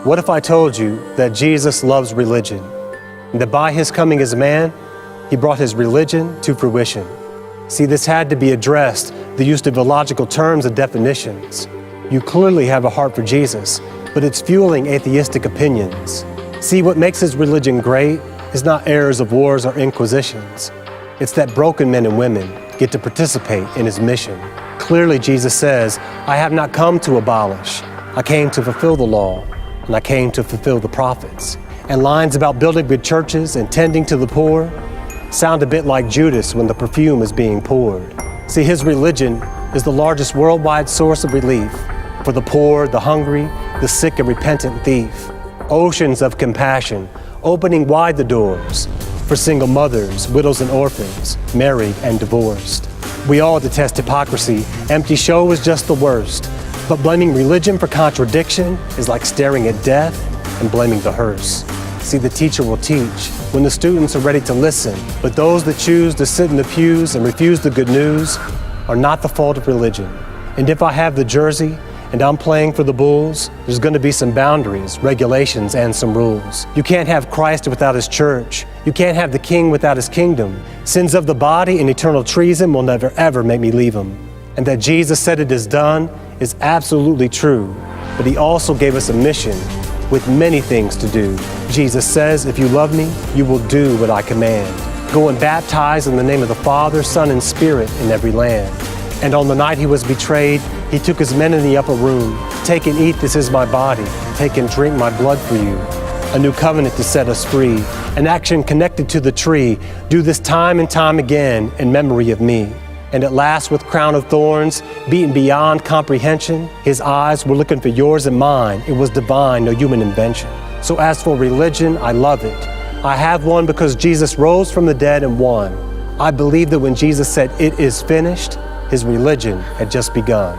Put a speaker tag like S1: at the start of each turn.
S1: What if I told you that Jesus loves religion, and that by his coming as man, he brought his religion to fruition? See, this had to be addressed, the use of illogical terms and definitions. You clearly have a heart for Jesus, but it's fueling atheistic opinions. See, what makes his religion great is not errors of wars or inquisitions. It's that broken men and women get to participate in his mission. Clearly, Jesus says, I have not come to abolish. I came to fulfill the law, and I came to fulfill the prophets. And lines about building good churches and tending to the poor sound a bit like Judas when the perfume is being poured. See, his religion is the largest worldwide source of relief for the poor, the hungry, the sick and repentant thief. Oceans of compassion, opening wide the doors for single mothers, widows and orphans, married and divorced. We all detest hypocrisy. Empty show is just the worst. But blaming religion for contradiction is like staring at death and blaming the hearse. See, the teacher will teach when the students are ready to listen, but those that choose to sit in the pews and refuse the good news are not the fault of religion. And if I have the jersey and I'm playing for the Bulls, there's going to be some boundaries, regulations, and some rules. You can't have Christ without his church. You can't have the king without his kingdom. Sins of the body and eternal treason will never ever make me leave him. And that Jesus said it is done is absolutely true, but he also gave us a mission with many things to do. Jesus says, if you love me, you will do what I command. Go and baptize in the name of the Father, Son, and Spirit in every land. And on the night he was betrayed, he took his men in the upper room. Take and eat, this is my body. Take and drink my blood for you. A new covenant to set us free. An action connected to the tree. Do this time and time again in memory of me. And at last, with crown of thorns, beaten beyond comprehension, his eyes were looking for yours and mine. It was divine, no human invention. So as for religion, I love it. I have one because Jesus rose from the dead and won. I believe that when Jesus said, it is finished, his religion had just begun.